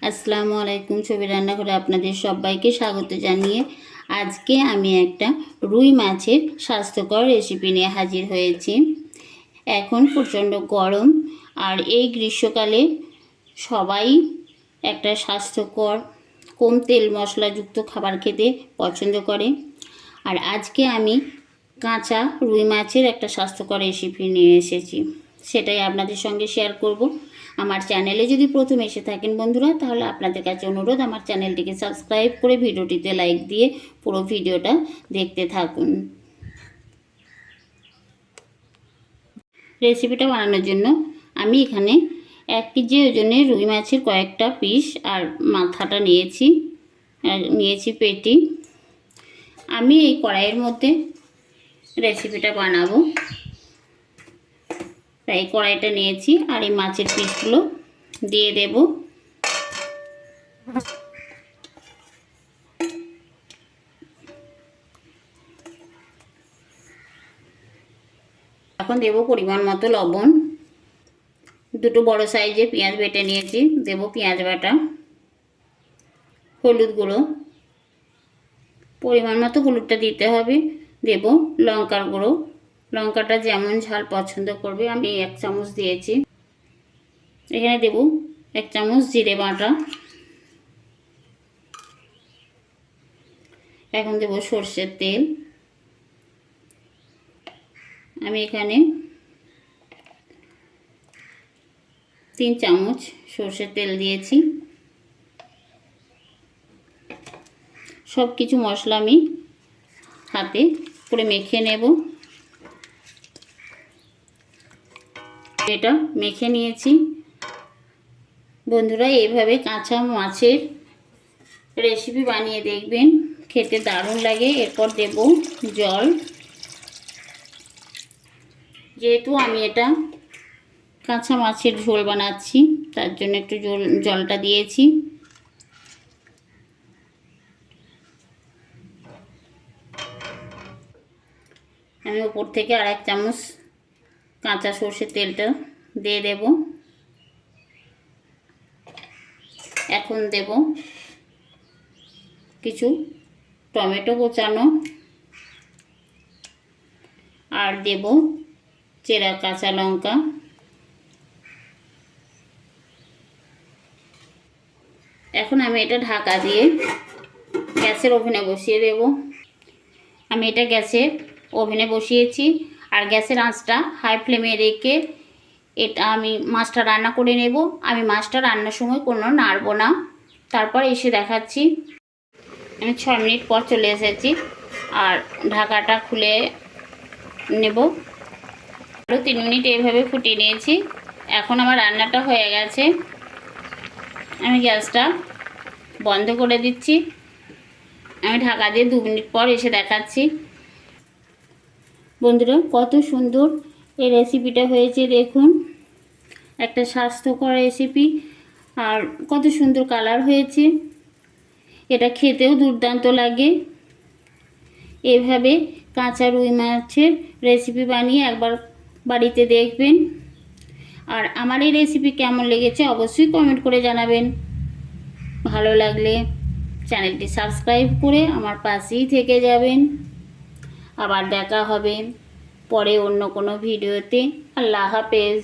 আসসালামু আলাইকুম। ছবি রান্নাঘরে আপনাদের সবাইকে স্বাগত জানিয়ে আজকে আমি একটা রুই মাছের স্বাস্থ্যকর রেসিপি নিয়ে হাজির হয়েছি। এখন প্রচণ্ড গরম, আর এই গ্রীষ্মকালে সবাই একটা স্বাস্থ্যকর কম তেল মশলাযুক্ত খাবার খেতে পছন্দ করে। আর আজকে আমি কাঁচা রুই মাছের একটা স্বাস্থ্যকর রেসিপি নিয়ে এসেছি, সেটাই আপনাদের সঙ্গে শেয়ার করব। আমার চ্যানেলে যদি প্রথম এসে থাকেন বন্ধুরা, তাহলে আপনাদের কাছে অনুরোধ আমার চ্যানেলটিকে সাবস্ক্রাইব করে ভিডিওটিতে লাইক দিয়ে পুরো ভিডিওটা দেখতে থাকুন। রেসিপিটা বানানোর জন্য আমি এখানে 1 কেজি ওজনের রুই মাছের কয়েকটা পিস আর মাথাটা নিয়েছি, আর নিয়েছি পেটি। আমি এই কড়াইয়ের মধ্যে রেসিপিটা বানাবো, তাই কড়াইটা নিয়েছি আর এই মাছের পিসগুলো দিয়ে দেব। এখন দেব পরিমাণ মতো লবণ, দুটো বড় সাইজের পেঁয়াজ বেটে নিয়েছি, দেব পেঁয়াজ বাটা, হলুদ গুঁড়ো, পরিমাণ মতো হলুদটা দিতে হবে। দেব লঙ্কার গুঁড়ো, লঙ্কাটা যেমন ঝাল পছন্দ করবে, আমি 1 চামচ দিয়েছি। এখানে দেব 1 চামচ জিরে বাটা। এখন দেব সরষের তেল, আমি এখানে 3 চামচ সরষের তেল দিয়েছি। সব কিছু মশলা আমি হাতে করে মেখে নেব। এটা মেখে নিয়েছি। বন্ধুরা, এইভাবে কাঁচা মাছের রেসিপি বানিয়ে দেখবেন, খেতে দারুণ লাগে। এরপর দেব জল, যেহেতু আমি এটা কাঁচা মাছের ঝোল বানাচ্ছি তার জন্য একটু জলটা দিয়েছি। আমি উপর থেকে আর 1 চামচ কাঁচা সর্ষের তেলটা দিয়ে দেব। এখন দেব কিছু টমেটো কোচানো, আর দেব চেরা কাঁচা লঙ্কা। এখন আমি এটা ঢাকা দিয়ে গ্যাসের ওভেনে বসিয়ে দেব। আমি এটা গ্যাসের ওভেনে বসিয়েছি, আর গ্যাসের আঁচটা হাই ফ্লেমে রেখে এটা আমি মাছটা রান্না করে নেব। আমি মাছটা রান্নার সময় কোনো নাড়ব না। তারপর এসে দেখাচ্ছি। আমি 6 মিনিট পর চলে এসেছি, আর ঢাকাটা খুলে নেব। আরও 3 মিনিট এইভাবে ফুটিয়ে নিয়েছি। এখন আমার রান্নাটা হয়ে গেছে। আমি গ্যাসটা বন্ধ করে দিচ্ছি। আমি ঢাকা দিয়ে 2 মিনিট পর এসে দেখাচ্ছি। বন্ধুরা, কত সুন্দর এই রেসিপিটা হয়েছে দেখুন। একটা স্বাস্থ্যকর রেসিপি, আর কত সুন্দর কালার হয়েছে। এটা খেতেও দুর্দান্ত লাগে। এভাবে কাঁচা রুই মাছের রেসিপি বানিয়ে একবার বাড়িতে দেখবেন। আর আমার এই রেসিপি কেমন লেগেছে অবশ্যই কমেন্ট করে জানাবেন। ভালো লাগলে চ্যানেলটি সাবস্ক্রাইব করে আমার পাশেই থেকে যাবেন। আবার দেখা হবে পরে অন্য কোনো ভিডিওতে। আল্লাহ হাফেজ।